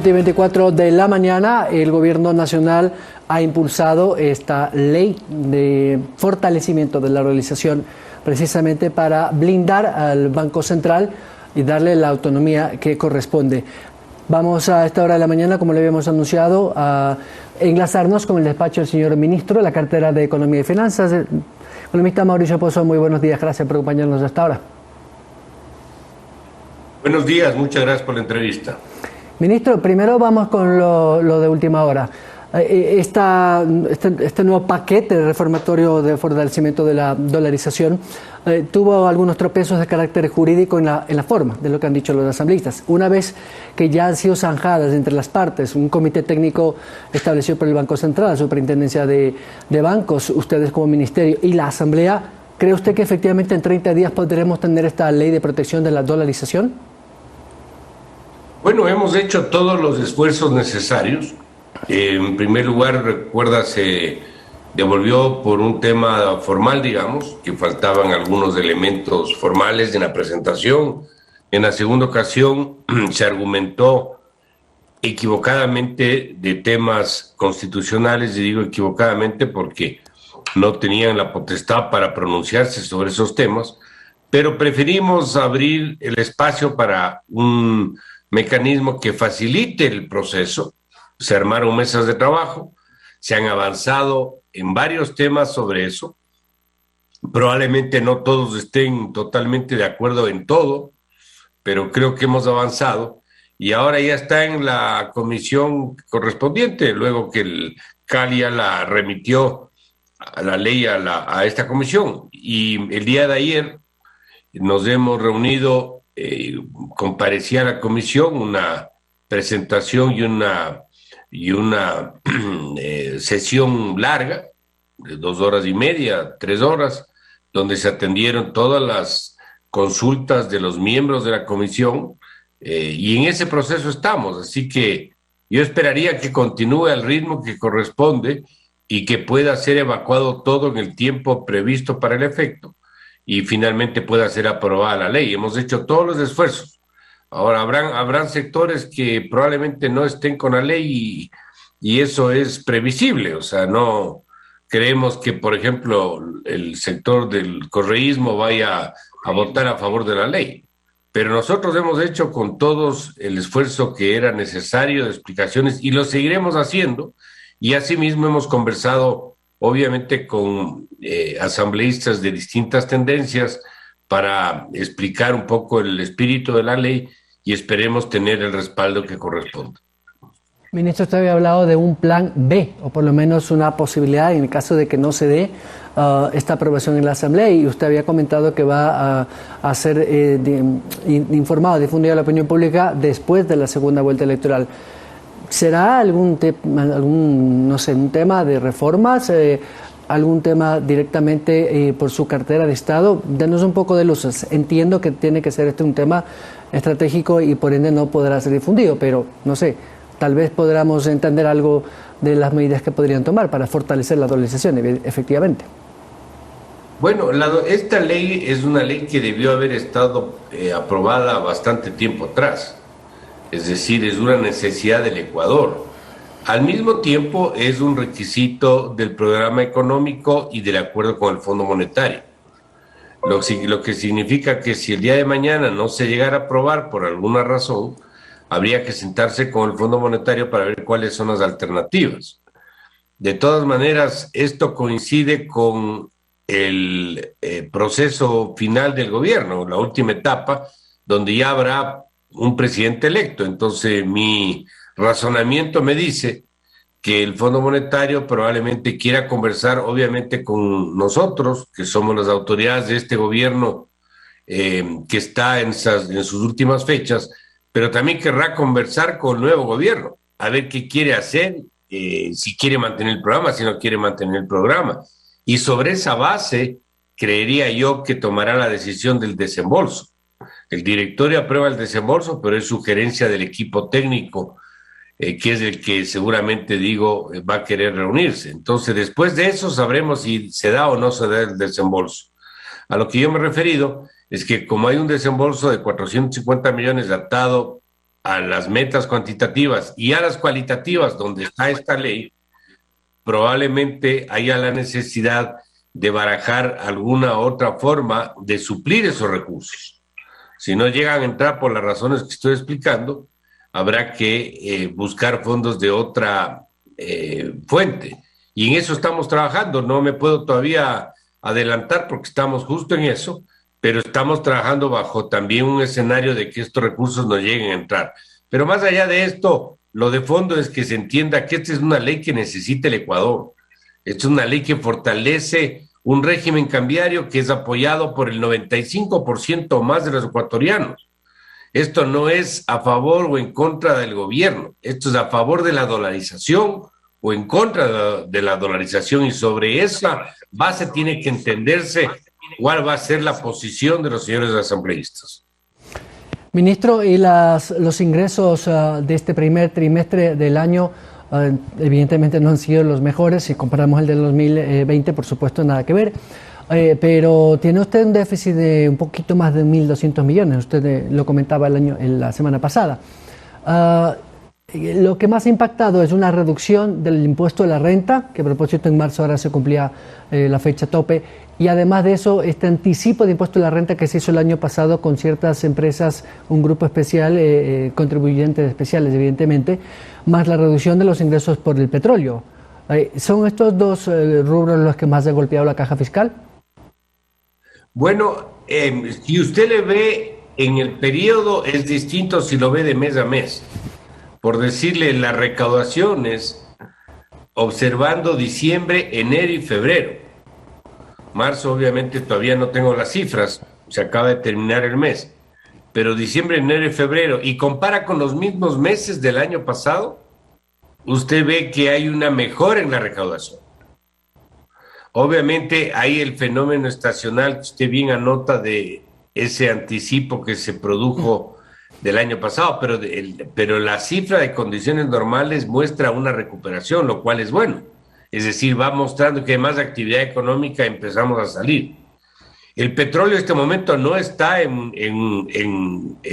7:24 de la mañana, el Gobierno Nacional ha impulsado esta ley de fortalecimiento de la dolarización precisamente para blindar al Banco Central y darle la autonomía que corresponde. Vamos a esta hora de la mañana, como le habíamos anunciado, a enlazarnos con el despacho del señor ministro de la cartera de Economía y Finanzas. El economista Mauricio Pozo, muy buenos días, gracias por acompañarnos hasta ahora. Buenos días, muchas gracias por la entrevista. Ministro, primero vamos con lo de última hora. Este nuevo paquete reformatorio de fortalecimiento de la dolarización tuvo algunos tropiezos de carácter jurídico en la forma de lo que han dicho los asambleístas. Una vez que ya han sido zanjadas entre las partes, un comité técnico establecido por el Banco Central, la Superintendencia de Bancos, ustedes como ministerio y la Asamblea, ¿cree usted que efectivamente en 30 días podremos tener esta ley de protección de la dolarización? Bueno, hemos hecho todos los esfuerzos necesarios. En primer lugar, recuerda, se devolvió por un tema formal, digamos, que faltaban algunos elementos formales en la presentación. En la segunda ocasión se argumentó equivocadamente de temas constitucionales, y digo equivocadamente porque no tenían la potestad para pronunciarse sobre esos temas, pero preferimos abrir el espacio para un mecanismo que facilite el proceso. Se armaron mesas de trabajo, se han avanzado en varios temas sobre eso. Probablemente no todos estén totalmente de acuerdo en todo, pero creo que hemos avanzado y ahora ya está en la comisión correspondiente, luego que el CALIA la remitió a la ley a esta comisión. Y el día de ayer nos hemos reunido, comparecía a la comisión una presentación y una sesión larga, de 2 horas y media, 3 horas, donde se atendieron todas las consultas de los miembros de la comisión, y en ese proceso estamos, así que yo esperaría que continúe al ritmo que corresponde y que pueda ser evacuado todo en el tiempo previsto para el efecto y finalmente pueda ser aprobada la ley. Hemos hecho todos los esfuerzos. Ahora habrán sectores que probablemente no estén con la ley y eso es previsible. O sea, no creemos que, por ejemplo, el sector del correísmo vaya a votar a favor de la ley. Pero nosotros hemos hecho con todos el esfuerzo que era necesario de explicaciones y lo seguiremos haciendo. Y asimismo hemos conversado, obviamente, con asambleístas de distintas tendencias para explicar un poco el espíritu de la ley y esperemos tener el respaldo que corresponde. Ministro, usted había hablado de un plan B, o por lo menos una posibilidad en el caso de que no se dé esta aprobación en la Asamblea, y usted había comentado que va a ser informado, difundido a la opinión pública después de la segunda vuelta electoral. ¿Será un tema de reformas, algún tema directamente por su cartera de Estado? Denos un poco de luces. Entiendo que tiene que ser un tema estratégico y por ende no podrá ser difundido, pero no sé, tal vez podamos entender algo de las medidas que podrían tomar para fortalecer la dolarización, efectivamente. Bueno, esta ley es una ley que debió haber estado aprobada bastante tiempo atrás. Es decir, es una necesidad del Ecuador. Al mismo tiempo, es un requisito del programa económico y del acuerdo con el Fondo Monetario. Lo que significa que si el día de mañana no se llegara a aprobar por alguna razón, habría que sentarse con el Fondo Monetario para ver cuáles son las alternativas. De todas maneras, esto coincide con el proceso final del gobierno, la última etapa, donde ya habrá un presidente electo. Entonces, mi razonamiento me dice que el Fondo Monetario probablemente quiera conversar, obviamente, con nosotros, que somos las autoridades de este gobierno que está en sus últimas fechas, pero también querrá conversar con el nuevo gobierno, a ver qué quiere hacer, si quiere mantener el programa, si no quiere mantener el programa. Y sobre esa base, creería yo que tomará la decisión del desembolso. El directorio aprueba el desembolso, pero es sugerencia del equipo técnico, que es el que seguramente, va a querer reunirse. Entonces, después de eso sabremos si se da o no se da el desembolso. A lo que yo me he referido es que como hay un desembolso de 450 millones atado a las metas cuantitativas y a las cualitativas donde está esta ley, probablemente haya la necesidad de barajar alguna otra forma de suplir esos recursos. Si no llegan a entrar por las razones que estoy explicando, habrá que buscar fondos de otra fuente. Y en eso estamos trabajando. No me puedo todavía adelantar porque estamos justo en eso, pero estamos trabajando bajo también un escenario de que estos recursos no lleguen a entrar. Pero más allá de esto, lo de fondo es que se entienda que esta es una ley que necesita el Ecuador. Esta es una ley que fortalece un régimen cambiario que es apoyado por el 95% más de los ecuatorianos. Esto no es a favor o en contra del gobierno, esto es a favor de la dolarización o en contra de la dolarización, y sobre esa base tiene que entenderse cuál va a ser la posición de los señores asambleístas. Ministro, y los ingresos de este primer trimestre del año evidentemente no han sido los mejores. Si comparamos el del 2020, por supuesto, nada que ver. Pero tiene usted un déficit de un poquito más de 1.200 millones. Usted lo comentaba la semana pasada. Lo que más ha impactado es una reducción del impuesto de la renta, que a propósito en marzo ahora se cumplía la fecha tope, y además de eso, este anticipo de impuesto de la renta que se hizo el año pasado con ciertas empresas, un grupo especial, contribuyentes especiales evidentemente, más la reducción de los ingresos por el petróleo. ¿Son estos dos rubros los que más ha golpeado la caja fiscal? Bueno, si usted le ve en el periodo, es distinto si lo ve de mes a mes. Por decirle, las recaudaciones, observando diciembre, enero y febrero. Marzo, obviamente, todavía no tengo las cifras, se acaba de terminar el mes. Pero diciembre, enero y febrero, y compara con los mismos meses del año pasado, usted ve que hay una mejora en la recaudación. Obviamente, hay el fenómeno estacional que usted bien anota de ese anticipo que se produjo del año pasado, pero la cifra de condiciones normales muestra una recuperación, lo cual es bueno. Es decir, va mostrando que hay más actividad económica, empezamos a salir. El petróleo en este momento no está en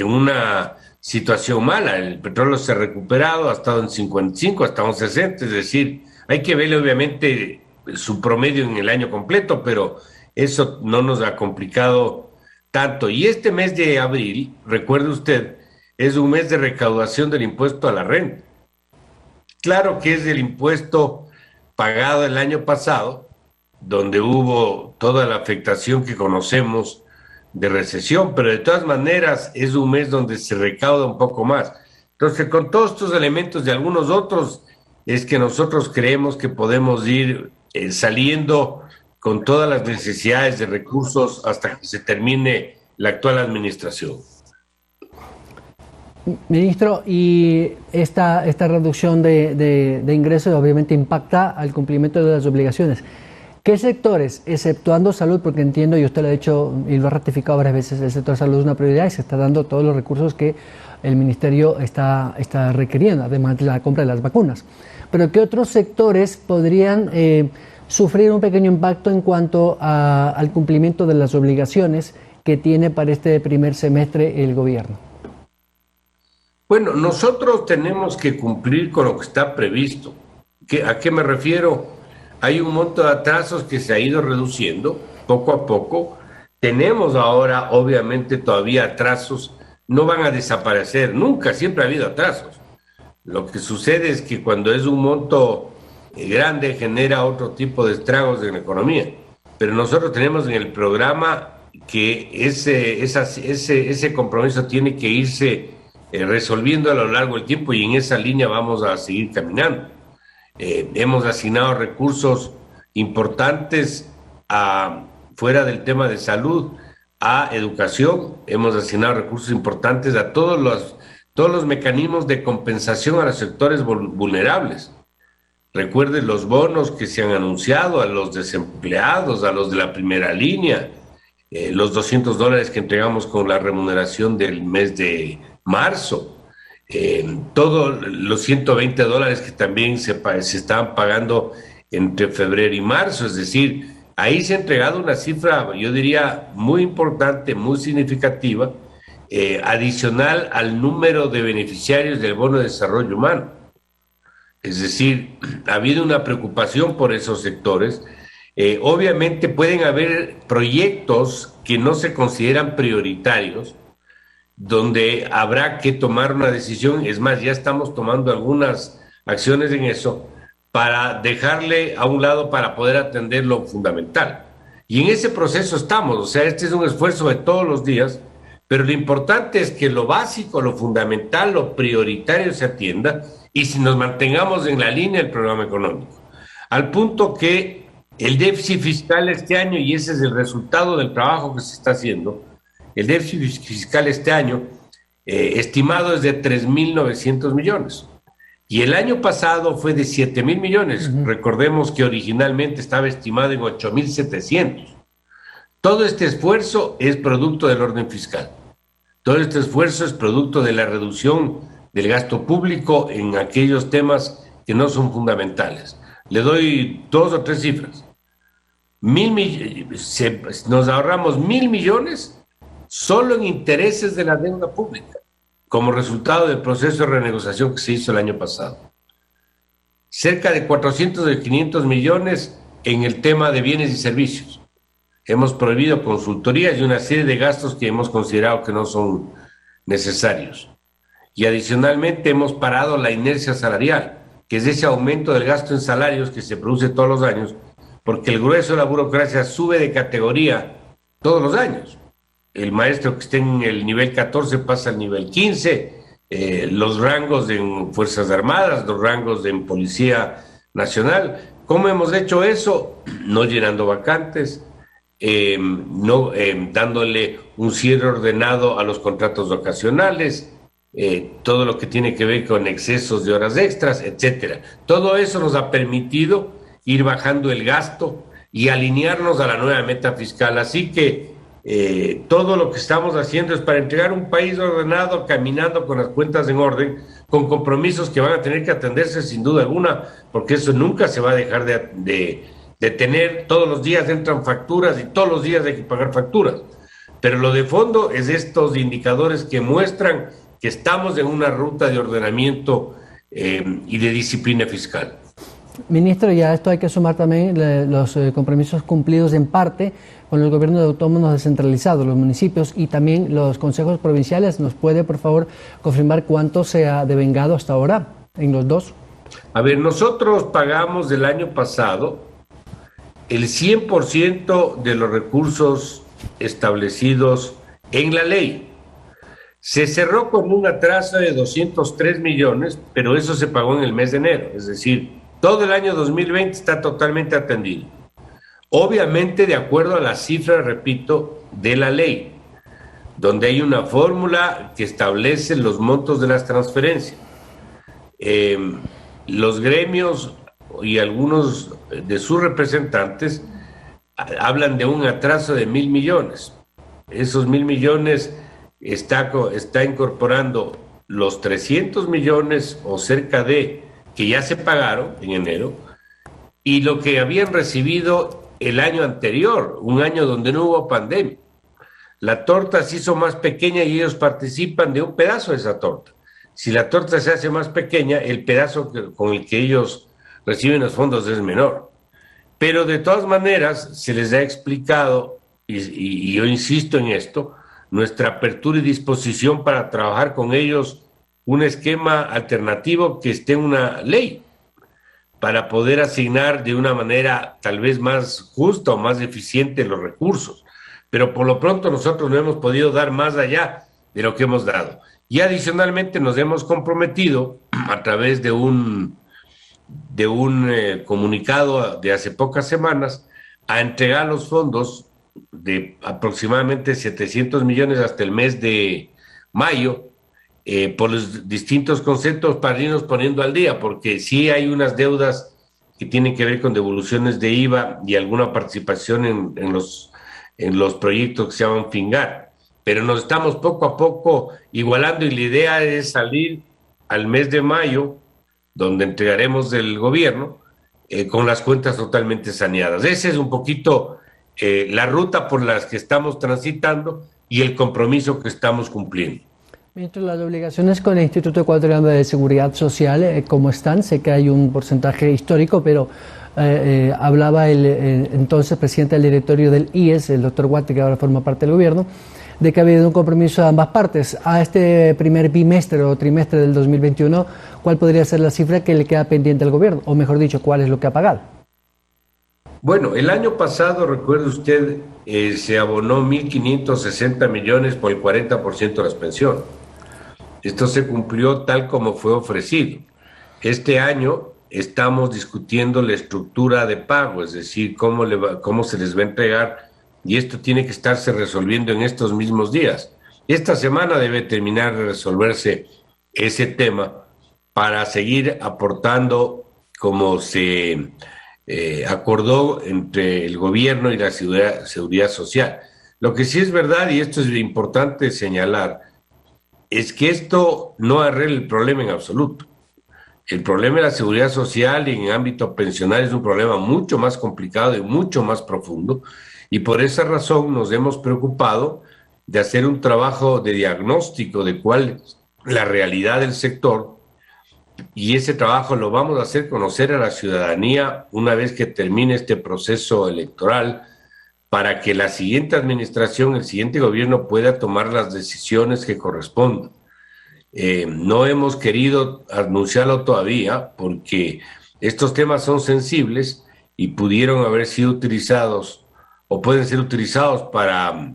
una situación mala. El petróleo se ha recuperado, ha estado en 55, hasta 60, es decir, hay que verle obviamente su promedio en el año completo, pero eso no nos ha complicado tanto. Y este mes de abril, recuerde usted, es un mes de recaudación del impuesto a la renta. Claro que es el impuesto pagado el año pasado, donde hubo toda la afectación que conocemos de recesión, pero de todas maneras es un mes donde se recauda un poco más. Entonces, con todos estos elementos y algunos otros, es que nosotros creemos que podemos ir saliendo con todas las necesidades de recursos hasta que se termine la actual administración. Ministro, y esta reducción de ingresos obviamente impacta al cumplimiento de las obligaciones. ¿Qué sectores, exceptuando salud, porque entiendo, y usted lo ha dicho y lo ha ratificado varias veces, el sector salud es una prioridad y se está dando todos los recursos que el Ministerio está requiriendo, además de la compra de las vacunas? Pero ¿qué otros sectores podrían sufrir un pequeño impacto en cuanto al cumplimiento de las obligaciones que tiene para este primer semestre el gobierno? Bueno, nosotros tenemos que cumplir con lo que está previsto. ¿A qué me refiero? Hay un monto de atrasos que se ha ido reduciendo poco a poco. Tenemos ahora, obviamente, todavía atrasos. No van a desaparecer nunca, siempre ha habido atrasos. Lo que sucede es que cuando es un monto grande genera otro tipo de estragos en la economía. Pero nosotros tenemos en el programa que ese compromiso tiene que irse resolviendo a lo largo del tiempo, y en esa línea vamos a seguir caminando. Hemos asignado recursos importantes fuera del tema de salud, a educación, hemos asignado recursos importantes a todos los mecanismos de compensación a los sectores vulnerables. Recuerden los bonos que se han anunciado a los desempleados, a los de la primera línea, los $200 que entregamos con la remuneración del mes de marzo, todos los $120 que también se estaban pagando entre febrero y marzo. Es decir, ahí se ha entregado una cifra, yo diría, muy importante, muy significativa, adicional al número de beneficiarios del bono de desarrollo humano. Es decir, ha habido una preocupación por esos sectores. Obviamente pueden haber proyectos que no se consideran prioritarios, donde habrá que tomar una decisión. Es más, ya estamos tomando algunas acciones en eso para dejarle a un lado para poder atender lo fundamental. Y en ese proceso estamos, o sea, este es un esfuerzo de todos los días, pero lo importante es que lo básico, lo fundamental, lo prioritario se atienda y si nos mantengamos en la línea del programa económico. Al punto que el déficit fiscal este año, y ese es el resultado del trabajo que se está haciendo, el déficit fiscal este año estimado es de 3.900 millones. Y el año pasado fue de 7.000 millones. Recordemos que originalmente estaba estimado en 8.700. Todo este esfuerzo es producto del orden fiscal. Todo este esfuerzo es producto de la reducción del gasto público en aquellos temas que no son fundamentales. Le doy 2 o 3 cifras. Nos ahorramos 1.000 millones solo en intereses de la deuda pública, como resultado del proceso de renegociación que se hizo el año pasado. Cerca de 400 de 500 millones en el tema de bienes y servicios. Hemos prohibido consultorías y una serie de gastos que hemos considerado que no son necesarios. Y adicionalmente hemos parado la inercia salarial, que es ese aumento del gasto en salarios que se produce todos los años, porque el grueso de la burocracia sube de categoría todos los años. El maestro que esté en el nivel 14 pasa al nivel 15, los rangos en Fuerzas Armadas, los rangos en Policía Nacional. ¿Cómo hemos hecho eso? No llenando vacantes, dándole un cierre ordenado a los contratos ocasionales, todo lo que tiene que ver con excesos de horas extras, etcétera. Todo eso nos ha permitido ir bajando el gasto y alinearnos a la nueva meta fiscal. Así que todo lo que estamos haciendo es para entregar un país ordenado, caminando con las cuentas en orden, con compromisos que van a tener que atenderse sin duda alguna, porque eso nunca se va a dejar de tener. Todos los días entran facturas y todos los días hay que pagar facturas. Pero lo de fondo es estos indicadores que muestran que estamos en una ruta de ordenamiento y de disciplina fiscal. Ministro, ya esto hay que sumar también los compromisos cumplidos en parte con el gobierno de autónomos descentralizados, los municipios y también los consejos provinciales. ¿Nos puede, por favor, confirmar cuánto se ha devengado hasta ahora en los dos? A ver, nosotros pagamos del año pasado el 100% de los recursos establecidos en la ley. Se cerró con un atraso de 203 millones, pero eso se pagó en el mes de enero, es decir, todo el año 2020 está totalmente atendido. Obviamente de acuerdo a las cifras, repito, de la ley, donde hay una fórmula que establece los montos de las transferencias. Los gremios y algunos de sus representantes hablan de un atraso de 1.000 millones. Esos 1.000 millones está incorporando los 300 millones o cerca de que ya se pagaron en enero y lo que habían recibido el año anterior, un año donde no hubo pandemia. La torta se hizo más pequeña y ellos participan de un pedazo de esa torta. Si la torta se hace más pequeña, el pedazo con el que ellos reciben los fondos es menor. Pero de todas maneras, se les ha explicado, y yo insisto en esto, nuestra apertura y disposición para trabajar con ellos un esquema alternativo que esté en una ley para poder asignar de una manera tal vez más justa o más eficiente los recursos. Pero por lo pronto nosotros no hemos podido dar más allá de lo que hemos dado. Y adicionalmente nos hemos comprometido a través de un comunicado de hace pocas semanas a entregar los fondos de aproximadamente 700 millones hasta el mes de mayo, por los distintos conceptos para irnos poniendo al día, porque sí hay unas deudas que tienen que ver con devoluciones de IVA y alguna participación en los proyectos que se llaman FINGAR, pero nos estamos poco a poco igualando y la idea es salir al mes de mayo, donde entregaremos del gobierno, con las cuentas totalmente saneadas. Esa es un poquito la ruta por la que estamos transitando y el compromiso que estamos cumpliendo. Ministro, las obligaciones con el Instituto Ecuatoriano de Seguridad Social, ¿cómo están? Sé que hay un porcentaje histórico, pero hablaba el entonces presidente del directorio del IES, el doctor Guate, que ahora forma parte del gobierno, de que ha habido un compromiso de ambas partes. A este primer bimestre o trimestre del 2021, ¿cuál podría ser la cifra que le queda pendiente al gobierno? O mejor dicho, ¿cuál es lo que ha pagado? Bueno, el año pasado, recuerde usted, se abonó 1.560 millones por el 40% de las pensiones. Esto se cumplió tal como fue ofrecido. Este año estamos discutiendo la estructura de pago, es decir, cómo se les va a entregar, y esto tiene que estarse resolviendo en estos mismos días. Esta semana debe terminar de resolverse ese tema para seguir aportando como se acordó entre el gobierno y la seguridad social. Lo que sí es verdad, y esto es importante señalar, es que esto no arregla el problema en absoluto. El problema de la seguridad social y en el ámbito pensional es un problema mucho más complicado y mucho más profundo, y por esa razón nos hemos preocupado de hacer un trabajo de diagnóstico de cuál es la realidad del sector, y ese trabajo lo vamos a hacer conocer a la ciudadanía una vez que termine este proceso electoral, para que la siguiente administración, el siguiente gobierno pueda tomar las decisiones que correspondan. No hemos querido anunciarlo todavía porque estos temas son sensibles y pudieron haber sido utilizados o pueden ser utilizados para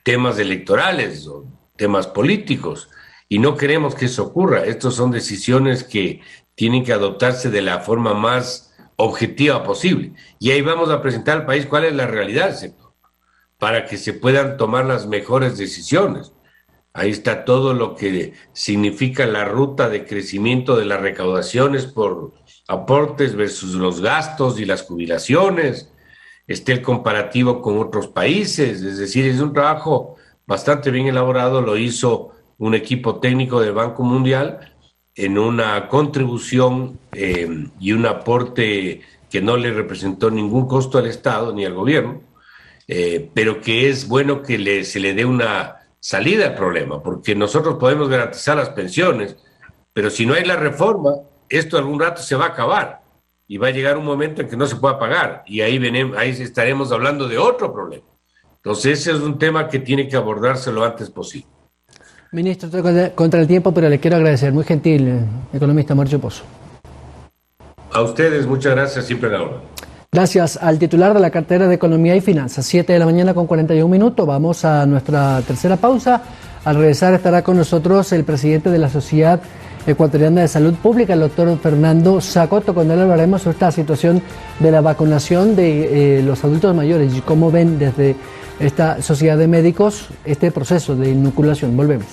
temas electorales o temas políticos, y no queremos que eso ocurra. Estas son decisiones que tienen que adoptarse de la forma más objetiva posible, y ahí vamos a presentar al país cuál es la realidad del sector para que se puedan tomar las mejores decisiones. Ahí está todo lo que significa la ruta de crecimiento de las recaudaciones por aportes versus los gastos y las jubilaciones. Está el comparativo con otros países, es decir, es un trabajo bastante bien elaborado. Lo hizo un equipo técnico del Banco Mundial en una contribución y un aporte que no le representó ningún costo al Estado ni al gobierno, pero que es bueno que se le dé una salida al problema, porque nosotros podemos garantizar las pensiones, pero si no hay la reforma, esto algún rato se va a acabar y va a llegar un momento en que no se pueda pagar, y ahí estaremos hablando de otro problema. Entonces ese es un tema que tiene que abordarse lo antes posible. Ministro, estoy contra el tiempo, pero le quiero agradecer. Muy gentil, economista Mauricio Pozo. A ustedes, muchas gracias, siempre la hora. Gracias al titular de la cartera de Economía y Finanzas. 7 de la mañana con 41 minutos. Vamos a nuestra tercera pausa. Al regresar estará con nosotros el presidente de la Sociedad Ecuatoriana de Salud Pública, el doctor Fernando Zacoto. Con él hablaremos sobre esta situación de la vacunación de los adultos mayores y cómo ven desde esta sociedad de médicos este proceso de inoculación. Volvemos.